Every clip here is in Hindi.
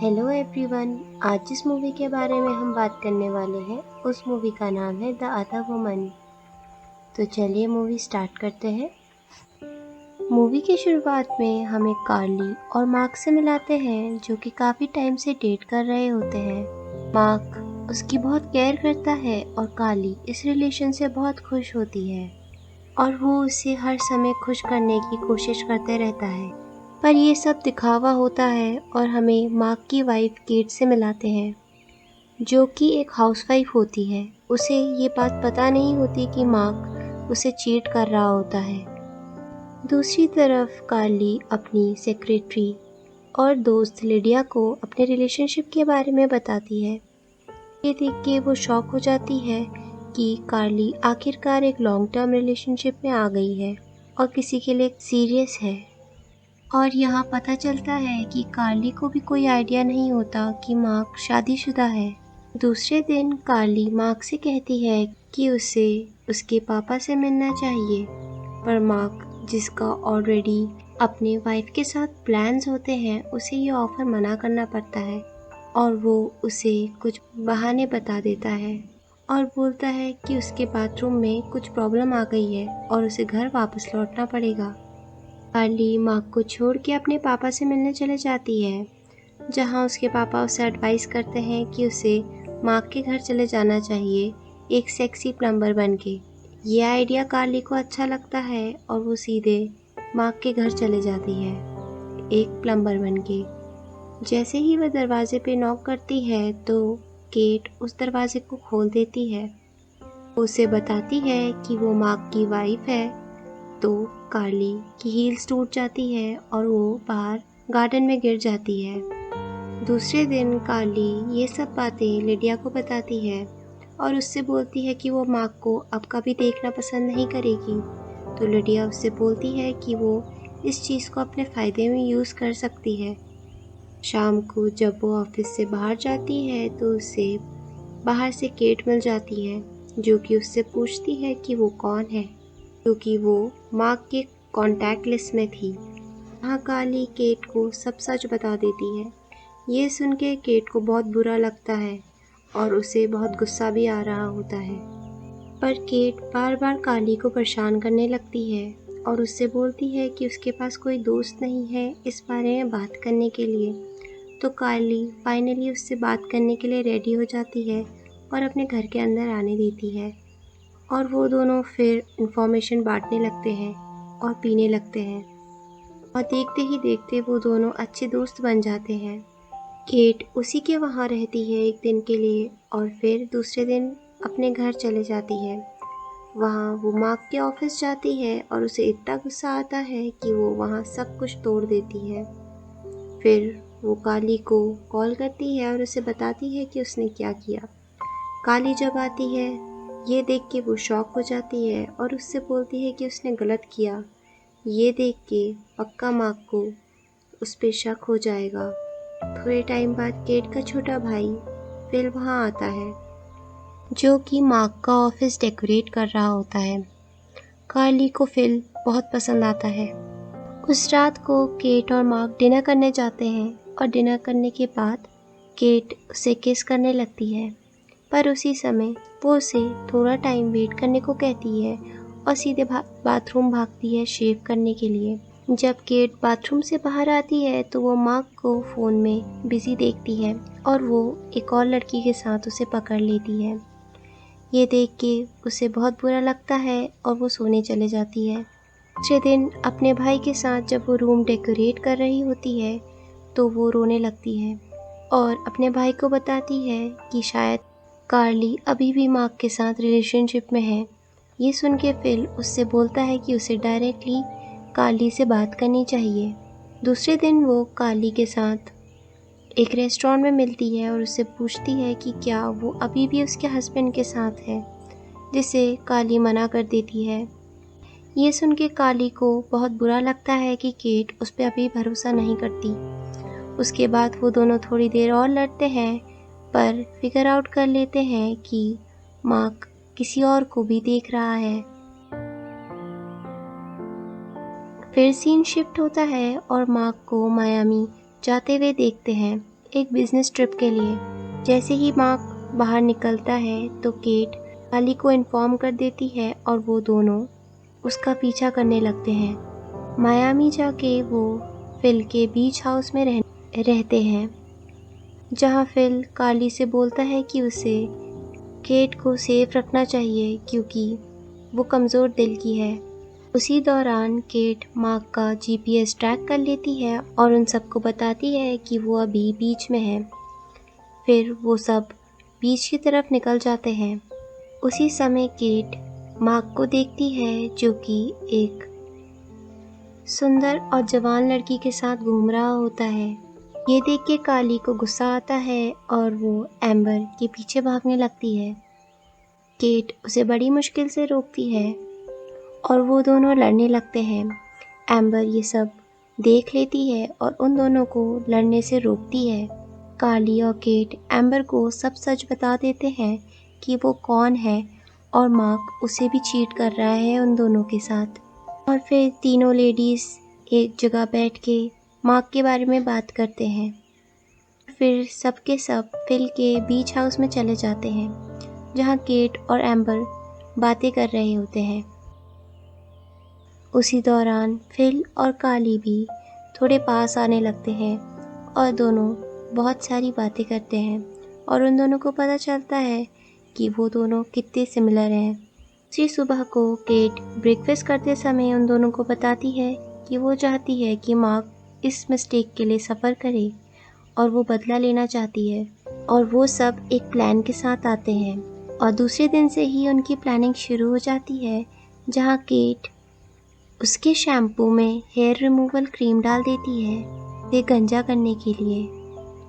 Hello everyone. आज जिस मूवी के बारे में हम बात करने वाले हैं उस मूवी का नाम है द अदर वुमन। तो चलिए मूवी स्टार्ट करते हैं। मूवी की शुरुआत में हमें कार्ली और मार्क से मिलाते हैं जो कि काफ़ी टाइम से डेट कर रहे होते हैं। मार्क उसकी बहुत केयर करता है और कार्ली इस रिलेशन से बहुत खुश होती है और वो उसे हर समय खुश करने की कोशिश करते रहता है। पर ये सब दिखावा होता है और हमें मार्क की वाइफ केट से मिलाते हैं जो कि एक हाउसवाइफ होती है। उसे ये बात पता नहीं होती कि मार्क उसे चीट कर रहा होता है। दूसरी तरफ कार्ली अपनी सेक्रेटरी और दोस्त लिडिया को अपने रिलेशनशिप के बारे में बताती है। ये देख के वो शॉक हो जाती है कि कार्ली आखिरकार एक लॉन्ग टर्म रिलेशनशिप में आ गई है और किसी के लिए सीरियस है। और यहाँ पता चलता है कि कार्ली को भी कोई आइडिया नहीं होता कि मार्क शादीशुदा है। दूसरे दिन कार्ली मार्क से कहती है कि उसे उसके पापा से मिलना चाहिए, पर मार्क जिसका ऑलरेडी अपने वाइफ के साथ प्लान्स होते हैं उसे ये ऑफर मना करना पड़ता है और वो उसे कुछ बहाने बता देता है और बोलता है कि उसके बाथरूम में कुछ प्रॉब्लम आ गई है और उसे घर वापस लौटना पड़ेगा। कार्ली मार्क को छोड़ के अपने पापा से मिलने चले जाती है, जहां उसके पापा उसे एडवाइस करते हैं कि उसे मार्क के घर चले जाना चाहिए एक सेक्सी प्लम्बर बनके। ये आइडिया कार्ली को अच्छा लगता है और वो सीधे मार्क के घर चले जाती है एक प्लम्बर बनके। जैसे ही वह दरवाजे पे नॉक करती है तो केट उस दरवाजे को खोल देती है। उसे बताती है कि वो मार्क की वाइफ है। तो कार्ली की हील्स टूट जाती है और वो बाहर गार्डन में गिर जाती है। दूसरे दिन कार्ली ये सब बातें लिडिया को बताती है और उससे बोलती है कि वो मार्क को अब कभी देखना पसंद नहीं करेगी। तो लिडिया उससे बोलती है कि वो इस चीज़ को अपने फ़ायदे में यूज़ कर सकती है। शाम को जब वो ऑफिस से बाहर जाती है तो उसे बाहर से केट मिल जाती है जो कि उससे पूछती है कि वो कौन है, क्योंकि वो मार्क के कॉन्टैक्ट लिस्ट में थी। वहाँ कार्ली केट को सब सच बता देती है। ये सुन के केट को बहुत बुरा लगता है और उसे बहुत गुस्सा भी आ रहा होता है, पर केट बार बार कार्ली को परेशान करने लगती है और उससे बोलती है कि उसके पास कोई दोस्त नहीं है इस बारे में बात करने के लिए। तो कार्ली फाइनली उससे बात करने के लिए रेडी हो जाती है और अपने घर के अंदर आने देती है और वो दोनों फिर इन्फॉर्मेशन बांटने लगते हैं और पीने लगते हैं और देखते ही देखते वो दोनों अच्छे दोस्त बन जाते हैं। केट उसी के वहाँ रहती है एक दिन के लिए और फिर दूसरे दिन अपने घर चले जाती है। वहाँ वो मार्क के ऑफिस जाती है और उसे इतना गुस्सा आता है कि वो वहाँ सब कुछ तोड़ देती है। फिर वो कार्ली को कॉल करती है और उसे बताती है कि उसने क्या किया। कार्ली जब आती है ये देख के वो शॉक हो जाती है और उससे बोलती है कि उसने गलत किया। ये देख के पक्का मार्क को उस पे शक हो जाएगा। थोड़े टाइम बाद केट का छोटा भाई फिल वहाँ आता है जो कि मार्क का ऑफिस डेकोरेट कर रहा होता है। कार्ली को फिल बहुत पसंद आता है। उस रात को केट और मार्क डिनर करने जाते हैं और डिनर करने के बाद केट उसे किस करने लगती है, पर उसी समय वो उसे थोड़ा टाइम वेट करने को कहती है और सीधे बाथरूम भागती है शेव करने के लिए। जब केट बाथरूम से बाहर आती है तो वो मार्क को फ़ोन में बिजी देखती है और वो एक और लड़की के साथ उसे पकड़ लेती है। ये देख के उसे बहुत बुरा लगता है और वो सोने चले जाती है। दूसरे दिन अपने भाई के साथ जब वो रूम डेकोरेट कर रही होती है तो वो रोने लगती है और अपने भाई को बताती है कि शायद कार्ली अभी भी मार्क के साथ रिलेशनशिप में है। ये सुन के फिल उससे बोलता है कि उसे डायरेक्टली कार्ली से बात करनी चाहिए। दूसरे दिन वो कार्ली के साथ एक रेस्टोरेंट में मिलती है और उससे पूछती है कि क्या वो अभी भी उसके हस्बैंड के साथ है, जिसे कार्ली मना कर देती है। ये सुन के कार्ली को बहुत बुरा लगता है कि केट उस पर अभी भरोसा नहीं करती। उसके बाद वो दोनों थोड़ी देर और लड़ते हैं पर फिगर आउट कर लेते हैं कि मार्क किसी और को भी देख रहा है। फिर सीन शिफ्ट होता है और मार्क को मायामी जाते हुए देखते हैं। एक बिजनेस ट्रिप के लिए। जैसे ही मार्क बाहर निकलता है तो केट काली को इन्फॉर्म कर देती है और वो दोनों उसका पीछा करने लगते हैं। मायामी जाके वो फिल के बीच हाउस में रहते हैं, जहाँ फिल काली से बोलता है कि उसे केट को सेफ रखना चाहिए क्योंकि वो कमज़ोर दिल की है। उसी दौरान केट मार्क का जीपीएस ट्रैक कर लेती है और उन सबको बताती है कि वो अभी बीच में है। फिर वो सब बीच की तरफ निकल जाते हैं। उसी समय केट मार्क को देखती है जो कि एक सुंदर और जवान लड़की के साथ घूम रहा होता है। ये देख के काली को गुस्सा आता है और वो एम्बर के पीछे भागने लगती है। केट उसे बड़ी मुश्किल से रोकती है और वो दोनों लड़ने लगते हैं। एम्बर ये सब देख लेती है और उन दोनों को लड़ने से रोकती है। काली और केट एम्बर को सब सच बता देते हैं कि वो कौन है और मार्क उसे भी चीट कर रहा है उन दोनों के साथ। और फिर तीनों लेडीज़ एक जगह बैठ के मार्क के बारे में बात करते हैं। फिर सब के सब फिल के बीच हाउस में चले जाते हैं, जहाँ केट और एम्बर बातें कर रहे होते हैं। उसी दौरान फिल और काली भी थोड़े पास आने लगते हैं और दोनों बहुत सारी बातें करते हैं और उन दोनों को पता चलता है कि वो दोनों कितने सिमिलर हैं। उसी सुबह को केट ब्रेकफास्ट करते समय उन दोनों को बताती है कि वो चाहती है कि मार्क इस मिस्टेक के लिए सफ़र करे और वो बदला लेना चाहती है। और वो सब एक प्लान के साथ आते हैं और दूसरे दिन से ही उनकी प्लानिंग शुरू हो जाती है, जहाँ केट उसके शैम्पू में हेयर रिमूवल क्रीम डाल देती है ये गंजा करने के लिए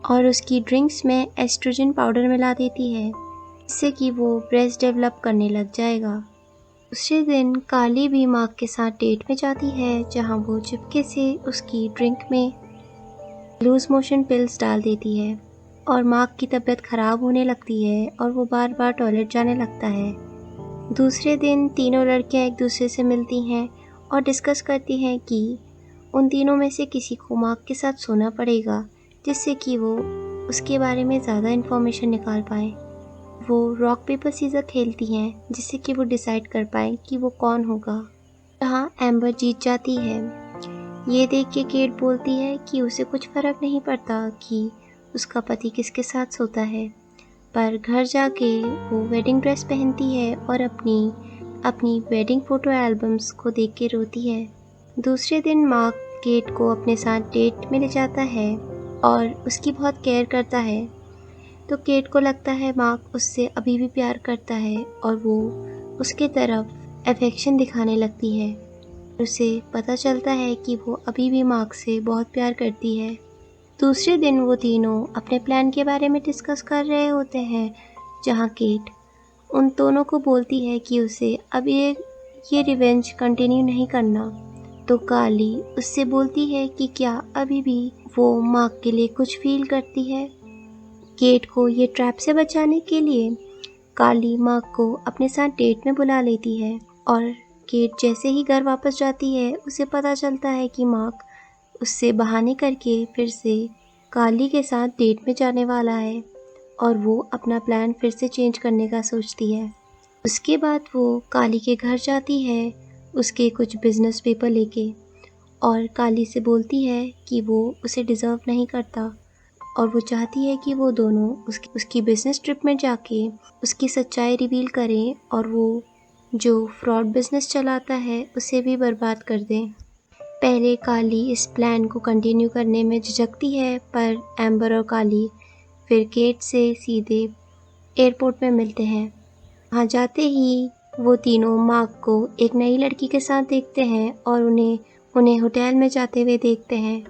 और उसकी ड्रिंक्स में एस्ट्रोजन पाउडर मिला देती है, जिससे कि वो ब्रेस्ट डेवलप करने लग जाएगा। दूसरे दिन काली भी मार्क के साथ डेट में जाती है, जहाँ वो चुपके से उसकी ड्रिंक में लूज मोशन पिल्स डाल देती है और मार्क की तबीयत ख़राब होने लगती है और वो बार बार टॉयलेट जाने लगता है। दूसरे दिन तीनों लड़कियां एक दूसरे से मिलती हैं और डिस्कस करती हैं कि उन तीनों में से किसी को मार्क के साथ सोना पड़ेगा, जिससे कि वो उसके बारे में ज़्यादा इन्फॉर्मेशन निकाल पाएँ। वो रॉक पेपर सीज़र खेलती हैं, जिससे कि वो डिसाइड कर पाएँ कि वो कौन होगा। जहाँ एम्बर जीत जाती है। ये देख के केट बोलती है कि उसे कुछ फ़र्क नहीं पड़ता कि उसका पति किसके साथ सोता है, पर घर जाके वो वेडिंग ड्रेस पहनती है और अपनी वेडिंग फ़ोटो एल्बम्स को देख के रोती है। दूसरे दिन मार्क केट को अपने साथ डेट में ले जाता है और उसकी बहुत केयर करता है, तो केट को लगता है मार्क उससे अभी भी प्यार करता है और वो उसके तरफ अफेक्शन दिखाने लगती है। उसे पता चलता है कि वो अभी भी मार्क से बहुत प्यार करती है। दूसरे दिन वो तीनों अपने प्लान के बारे में डिस्कस कर रहे होते हैं, जहाँ केट उन दोनों को बोलती है कि उसे अब ये रिवेंज कंटिन्यू नहीं करना। तो काली उससे बोलती है कि क्या अभी भी वो मार्क के लिए कुछ फील करती है। केट को ये ट्रैप से बचाने के लिए काली मार्क को अपने साथ डेट में बुला लेती है और केट जैसे ही घर वापस जाती है उसे पता चलता है कि मार्क उससे बहाने करके फिर से काली के साथ डेट में जाने वाला है और वो अपना प्लान फिर से चेंज करने का सोचती है। उसके बाद वो काली के घर जाती है उसके कुछ बिजनेस पेपर लेके और काली से बोलती है कि वो उसे डिज़र्व नहीं करता और वो चाहती है कि वो दोनों उसकी बिजनेस ट्रिप में जाके उसकी सच्चाई रिवील करें और वो जो फ्रॉड बिजनेस चलाता है उसे भी बर्बाद कर दें। पहले काली इस प्लान को कंटिन्यू करने में झिझकती है, पर एम्बर और काली फिर केट से सीधे एयरपोर्ट में मिलते हैं। वहाँ जाते ही वो तीनों मार्क को एक नई लड़की के साथ देखते हैं और उन्हें होटल में जाते हुए देखते हैं।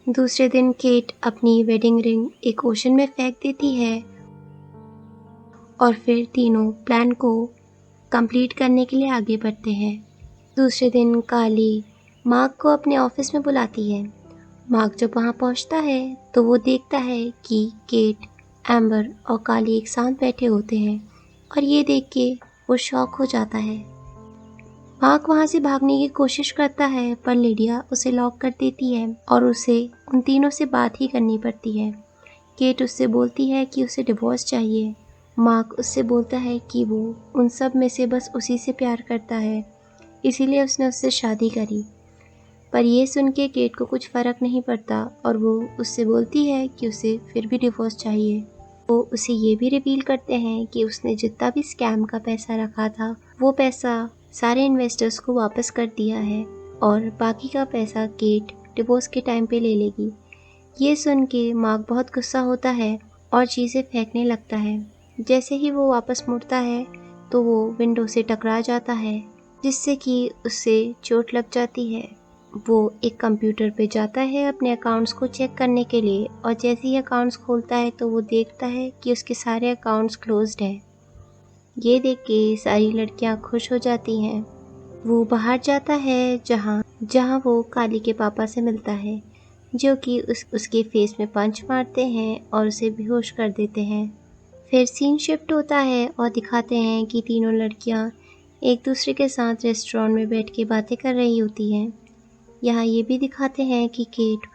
दूसरे दिन केट अपनी वेडिंग रिंग एक ओशन में फेंक देती है और फिर तीनों प्लान को कंप्लीट करने के लिए आगे बढ़ते हैं। दूसरे दिन काली मार्क को अपने ऑफिस में बुलाती है। मार्क जब वहाँ पहुँचता है तो वो देखता है कि केट, एम्बर और काली एक साथ बैठे होते हैं और ये देख के वो शॉक हो जाता है। मार्क वहाँ से भागने की कोशिश करता है, पर लिडिया उसे लॉक कर देती है और उसे उन तीनों से बात ही करनी पड़ती है। केट उससे बोलती है कि उसे डिवोर्स चाहिए। मार्क उससे बोलता है कि वो उन सब में से बस उसी से प्यार करता है, इसीलिए उसने उससे शादी करी। पर ये सुन के केट को कुछ फ़र्क नहीं पड़ता और वो उससे बोलती है कि उसे फिर भी डिवोर्स चाहिए। वो उसे ये भी रिवील करते हैं कि उसने जितना भी स्कैम का पैसा रखा था वो पैसा सारे इन्वेस्टर्स को वापस कर दिया है और बाकी का पैसा केट डिवोर्स के टाइम पे ले लेगी। ये सुन के मार्क बहुत गुस्सा होता है और चीज़ें फेंकने लगता है। जैसे ही वो वापस मुड़ता है तो वो विंडो से टकरा जाता है, जिससे कि उससे चोट लग जाती है। वो एक कंप्यूटर पे जाता है अपने अकाउंट्स को चेक करने के लिए और जैसे ही अकाउंट्स खोलता है तो वो देखता है कि उसके सारे अकाउंट्स क्लोज्ड हैं। ये देख के सारी लड़कियां खुश हो जाती हैं। वो बाहर जाता है जहाँ वो काली के पापा से मिलता है, जो कि उसके फेस में पंच मारते हैं और उसे बेहोश कर देते हैं। फिर सीन शिफ्ट होता है और दिखाते हैं कि तीनों लड़कियां एक दूसरे के साथ रेस्टोरेंट में बैठ के बातें कर रही होती हैं। यहाँ ये भी दिखाते हैं कि केट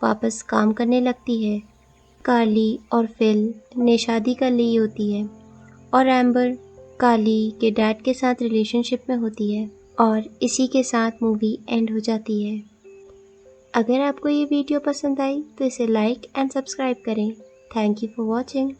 वापस काम करने लगती है। कार्ली और फिल ने शादी कर ली होती है और एम्बर कार्ली के डैड के साथ रिलेशनशिप में होती है और इसी के साथ मूवी एंड हो जाती है। अगर आपको ये वीडियो पसंद आई तो इसे लाइक एंड सब्सक्राइब करें। Thank you for watching.